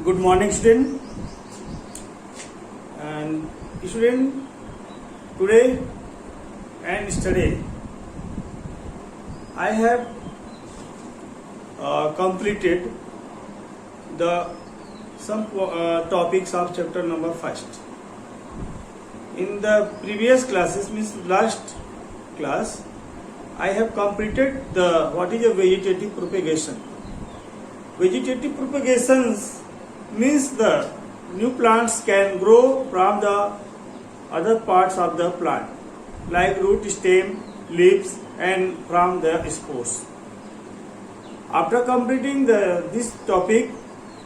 Good morning, student. And student, today and yesterday I have completed the some topics of chapter number first. In the previous classes, means last class, I have completed the what is a vegetative propagation. Vegetative propagations means the new plants can grow from the other parts of the plant, like root, stem, leaves, and from the spores. After completing this topic,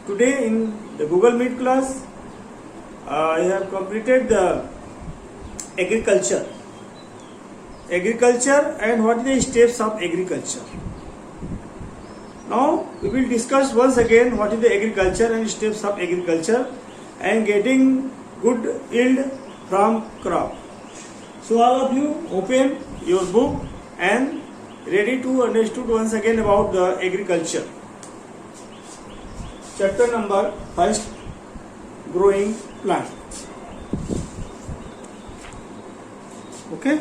today in the Google Meet class, I have completed the agriculture and what are the steps of agriculture. Now we will discuss once again what is the agriculture and steps of agriculture and getting good yield from crop. So all of you open your book and ready to understand once again about the agriculture. Chapter number first, growing plants. Okay.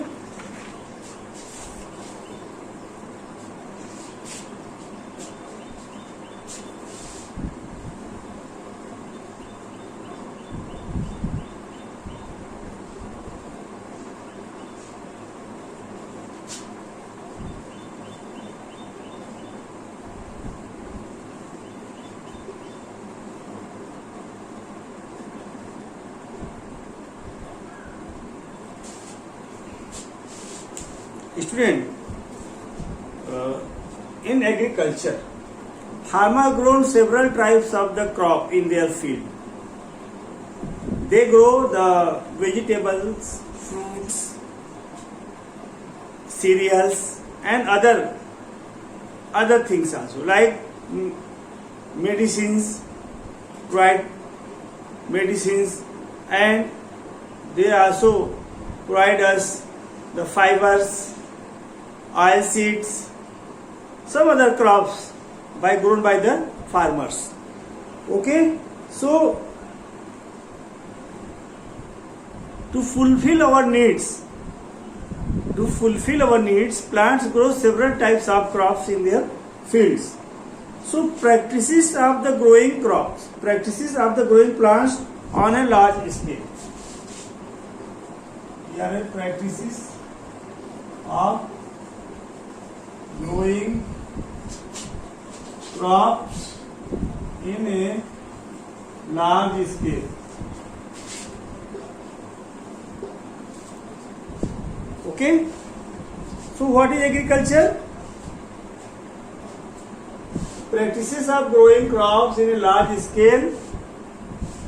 Student, in agriculture, farmer grown several types of the crop in their field. They grow the vegetables, fruits, cereals, and other things also, like medicines, right? Medicines, and they also provide us the fibers, oil seeds, some other crops grown by the farmers. Okay, so to fulfill our needs, plants grow several types of crops in their fields. So practices of the growing plants on a large scale. Here are practices of growing crops in a large scale. Okay, so what is agriculture? Practices of growing crops in a large scale.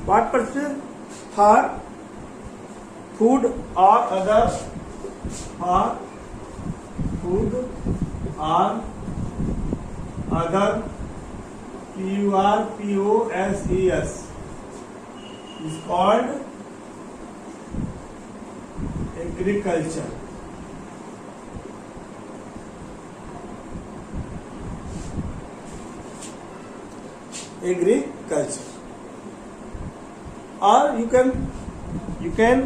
What purpose? For food or other purposes is called agriculture. Or you can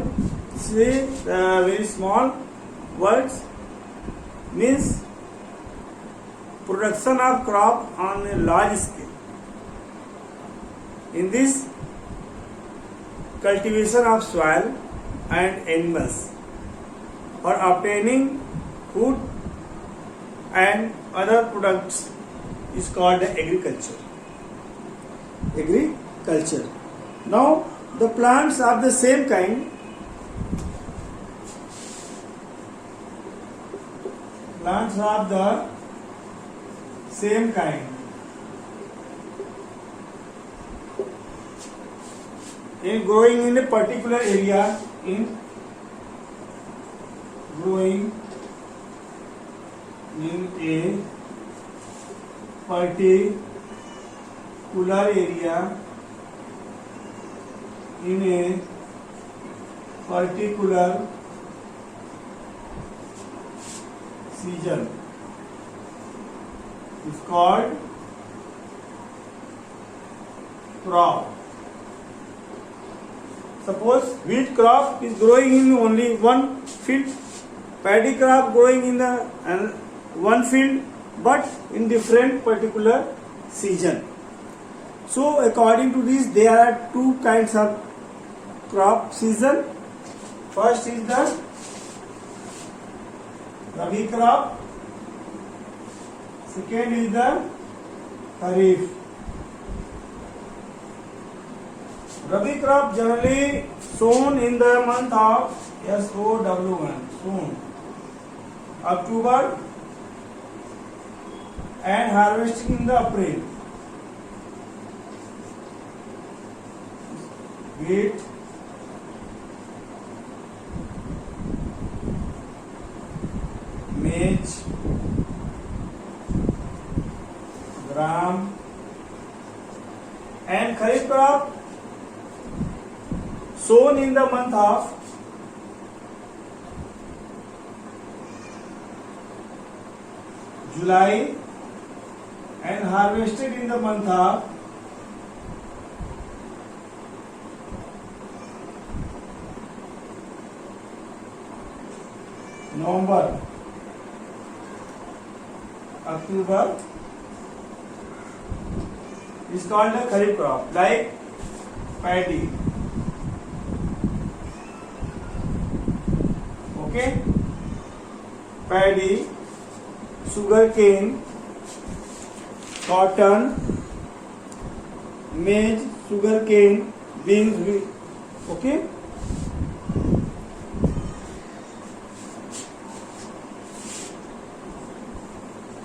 say very small words, means production of crop on a large scale. In this, cultivation of soil and animals for obtaining food and other products is called agriculture. Now the plants are the same kind. In growing in a particular area, in a particular season is called crop. Suppose wheat crop is growing in only one field, paddy crop growing in the one field, but in different particular season. So according to this, there are two kinds of crop season. First is the Rabi crop. Second is the Kharif. Rabi crop generally sown in the month of SOW1, soon, October, and harvesting in the April. Wheat, maize, gram, and Kharif crop sown in the month of July and harvested in the month of November, October is called a Kharif crop, like paddy. Okay, paddy, sugarcane, cotton, maize, sugarcane, beans, wheat. Okay.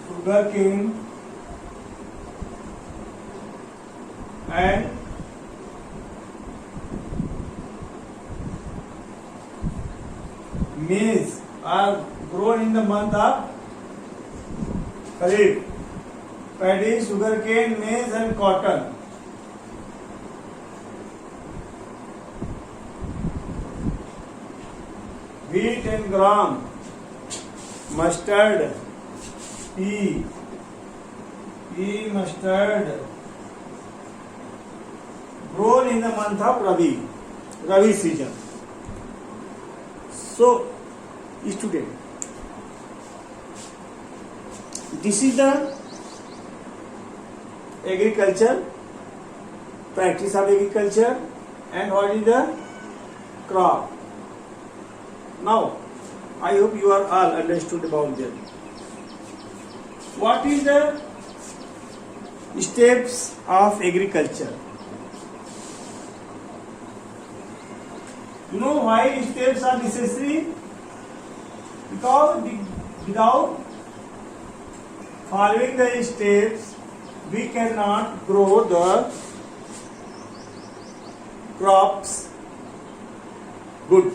Sugarcane and maize are grown in the month of Kharif. Paddy, sugarcane, maize and cotton. Wheat and gram, mustard, pea, mustard, grown in the month of Rabi season. So, student, this is the agriculture, practice of agriculture, and what is the crop. Now, I hope you are all understood about that. What is the steps of agriculture? You know why steps are necessary? Because without following the steps, we cannot grow the crops good.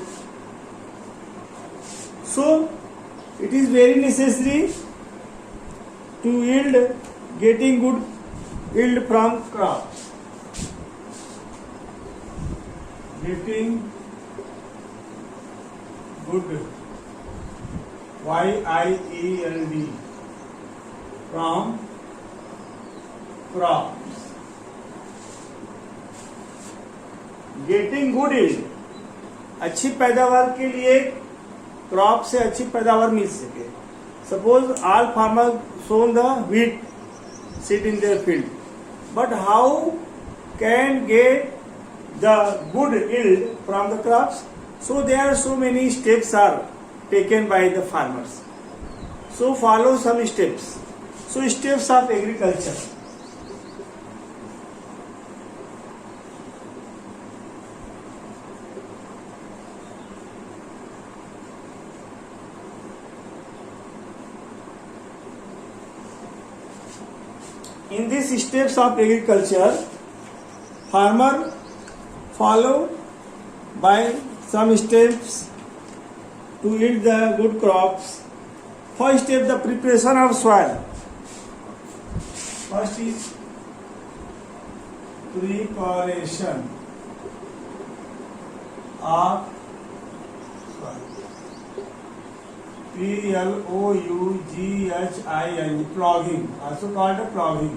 So, it is very necessary to getting good yield from crops. Getting good yield from crops. Getting good yield, अच्छी पैदावार के लिए crop से अच्छी पैदावार मिल सके. Suppose all farmers sown the wheat seed in their field, but how can get the good yield from the crops? So there are so many steps are taken by the farmers. So follow some steps. So steps of agriculture. In these steps of agriculture, farmer follow by some steps to yield the good crops. First step, the preparation of soil. First is preparation of soil. Plouging, ploughing, also called a ploughing.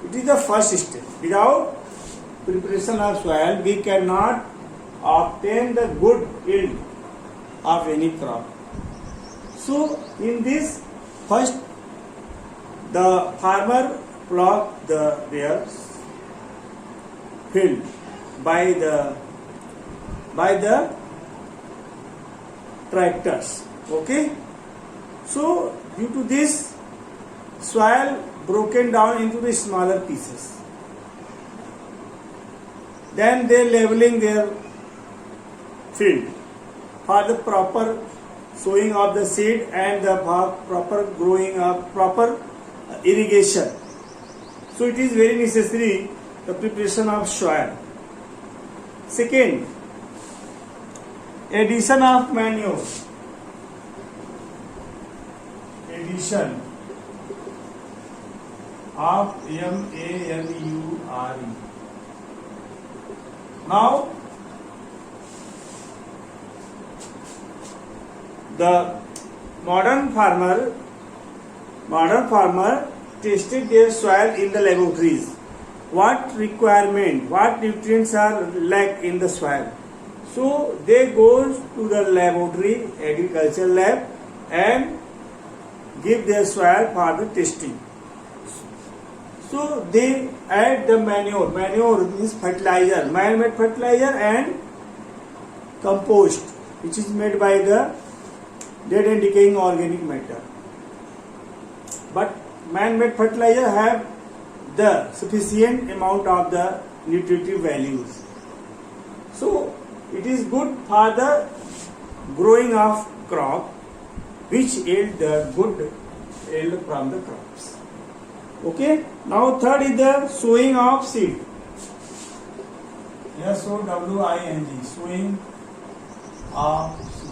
It is the first step. Without preparation of soil, we cannot obtain the good yield of any crop. So in this, first the farmer plough their field by the tractors. Okay. So due to this, soil broken down into the smaller pieces. Then they leveling their field for the proper sowing of the seed and the proper growing of proper irrigation. So it is very necessary the preparation of soil. Second, addition of manure. Addition of manure. Now the modern farmer tested their soil in the laboratories. What requirement, what nutrients are lack in the soil. So they go to the laboratory, agriculture lab, and give their soil for the testing. So they add the manure. Manure means fertilizer, man-made fertilizer, and compost, which is made by the dead and decaying organic matter. But man-made fertilizer have the sufficient amount of the nutritive values. So it is good for the growing of crop, which yield the good yield from the crops. Okay. Now third is the sowing of seed. SOWING, sowing of seed.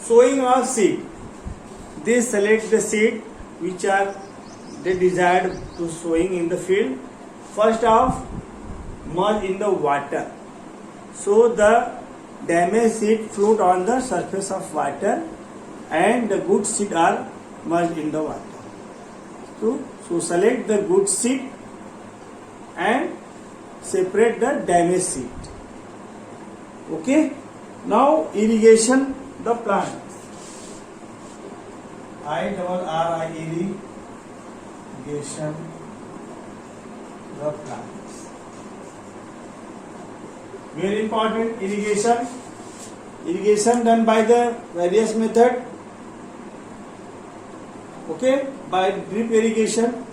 Sowing of seed. They select the seed which are they desired to sowing in the field. First off, merge in the water. So the damaged seed float on the surface of water, and the good seed are merged in the water. So select the good seed and separate the damaged seed. Okay. Now irrigation the plant. irrigation the plants. Very important, irrigation. Irrigation done by the various method. Okay, by drip irrigation.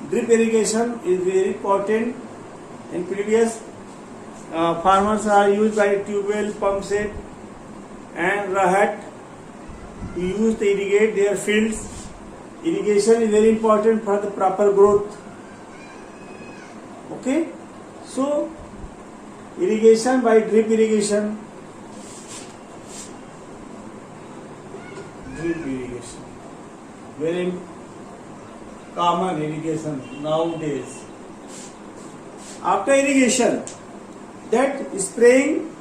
Drip irrigation is very important. In previous, farmers are used by tube well, pump set, and rahat to use to irrigate their fields. Irrigation is very important for the proper growth. Okay, so irrigation by drip irrigation. Drip irrigation, very common irrigation nowadays. After irrigation, that spraying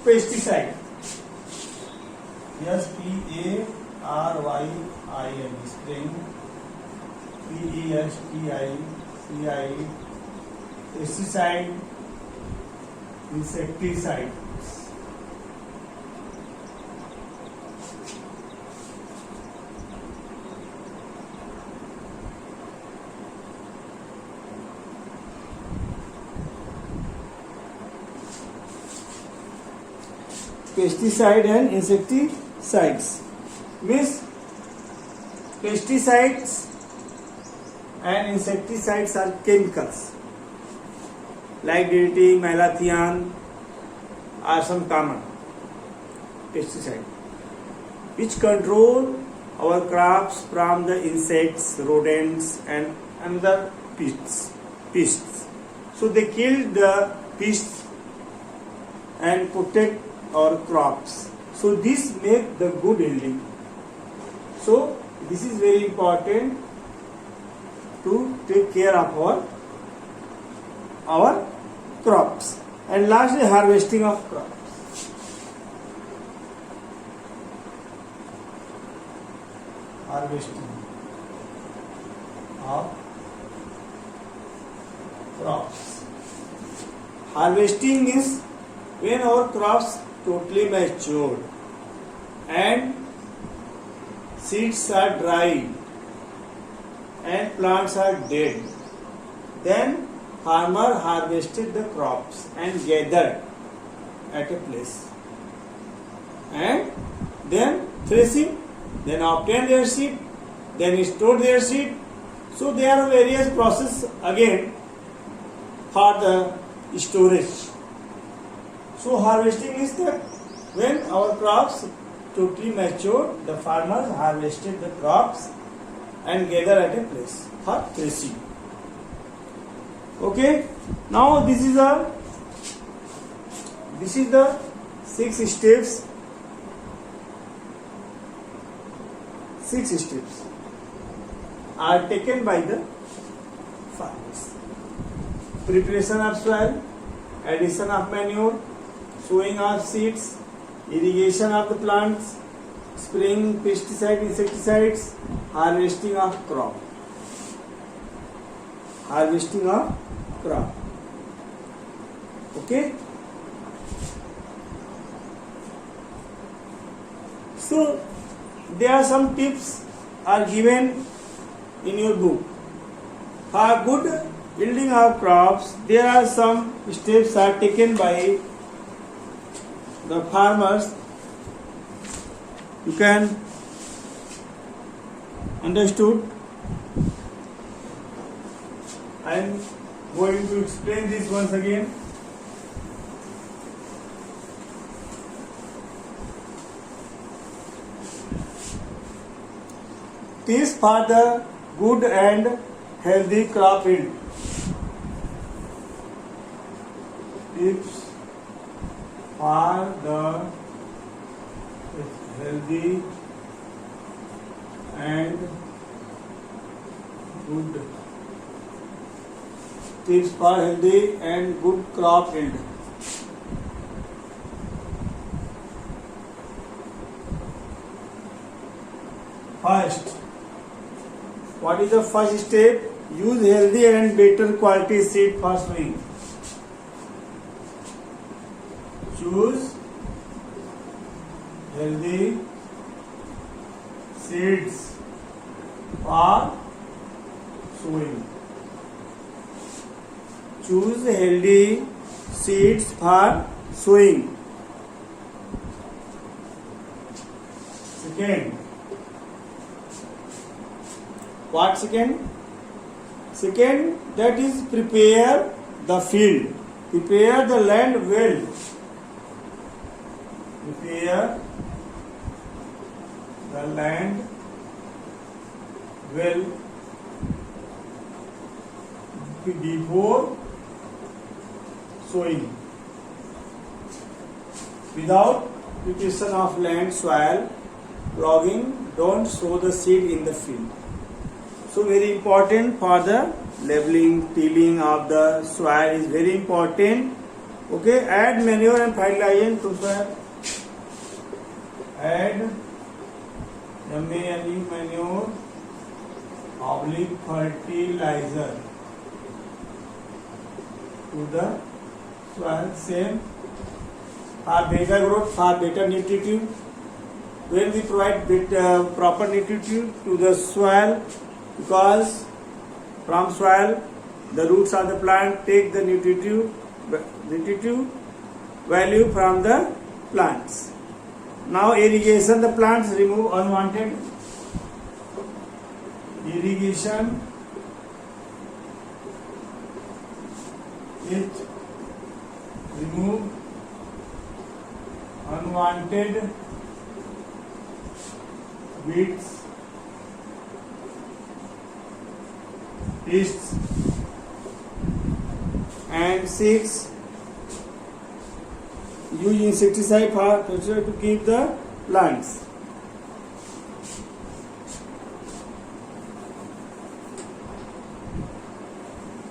pesticide. SPARYIN, spraying PESTICIDE, pesticide, insecticide. Pesticide and insecticides means pesticides and insecticides are chemicals like DDT, malathion are some common pesticide which control our crops from the insects, rodents, and other pests. So they kill the pests and protect our crops. So this make the good yielding. So this is very important to take care of our crops. And lastly, harvesting of crops. harvesting of crops. Harvesting means when our crops totally matured and seeds are dry and plants are dead, then farmer harvested the crops and gathered at a place, and then threshing, then obtained their seed, then stored their seed. So there are various processes again for the storage. So harvesting is that when our crops totally mature, the farmers harvested the crops and gather at a place for threshing. Okay, now this is the 6 steps. 6 steps are taken by the farmers: preparation of soil, addition of manure, sowing of seeds, irrigation of the plants, spraying pesticide, insecticides, harvesting of crop. Harvesting of crop. Okay. So there are some tips are given in your book. For good yielding of crops, there are some steps are taken by the farmers. You can understood. I am going to explain this once again. Tips for the good and healthy crop yield. Tips for the healthy and good. Tips for healthy and good crop yield. First, what is the first step? Use healthy and better quality seed for sowing. Choose healthy seeds for sowing. Choose healthy seeds for sowing. Second, what second? Second, that is prepare the field. Prepare the land well. Prepare the land well before sowing. Without preparation of land, soil, ploughing, don't sow the seed in the field. So very important for the leveling, tilling of the soil is very important. Okay, add manure and fertilizer to soil. Add manure, fertilizer to the soil. Same for better growth, for better nutritive. When we provide proper nutritive to the soil, because from soil the roots of the plant take the nutritive value from the plants. Now irrigation the plants, remove unwanted. Irrigation it remove unwanted weeds, pests. And 6, use insecticide to keep the plants.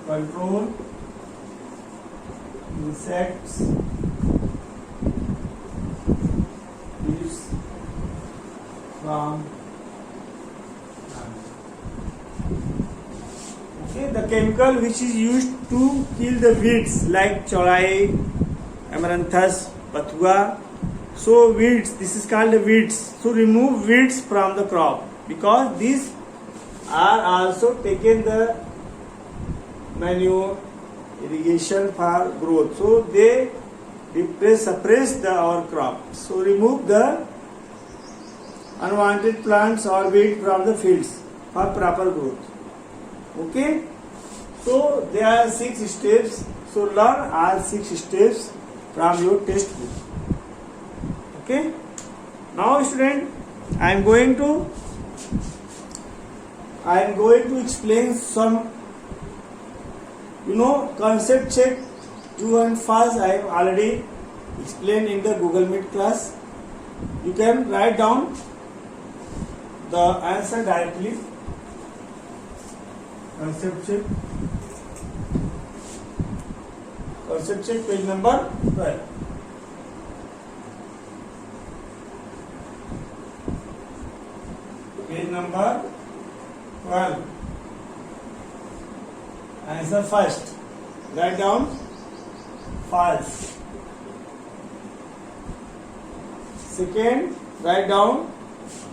Control insects, pests from chemical which is used to kill the weeds like cholai, amaranthus, pathua. So weeds, this is called the weeds. So remove weeds from the crop because these are also taken the manure, irrigation for growth. So they suppress our crop. So remove the unwanted plants or weed from the fields for proper growth. Okay. So there are 6 steps. So learn all 6 steps from your textbook. Okay. Now student, I am going to explain some concept check true and false. I have already explained in the Google Meet class. You can write down the answer directly. Concept check page number 12. Page number 12. Answer first. Write down false. Second, write down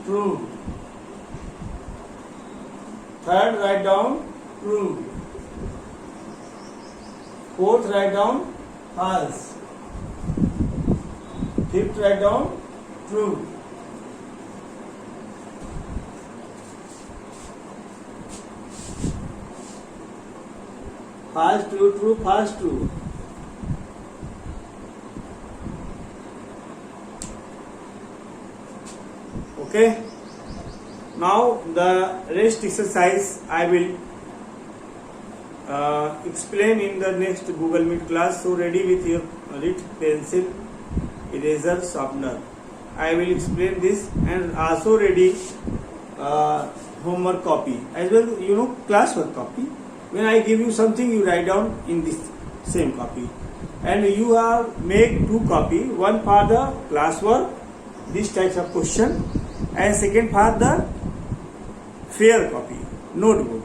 true. Third, write down true. Fourth, write down false. Fifth, write down true. False, true, true, false, true. Okay. Now the rest exercise I will explain in the next Google Meet class. So ready with your lead, pencil, eraser, sharpener. I will explain this, and also ready homework copy as well. Classwork copy. When I give you something, you write down in this same copy, and you are make 2 copy. One for the classwork, this types of question, and second for the fair copy, notebook.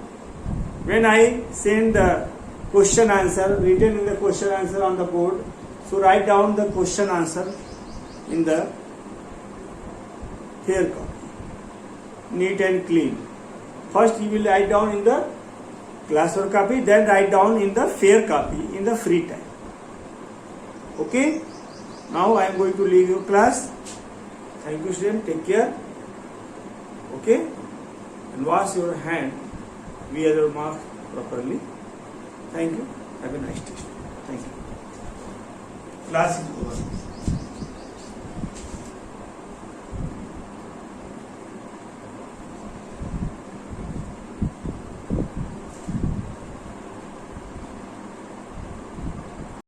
When I send the question answer written in the question answer on the board, so write down the question answer in the fair copy, neat and clean. First you will write down in the classwork copy, then write down in the fair copy in the free time. Okay. Now I am going to leave your class. Thank you student. Take care. Okay. And wash your hand. Wear your mask properly. Thank you. Have a nice day. Thank you. Class is over.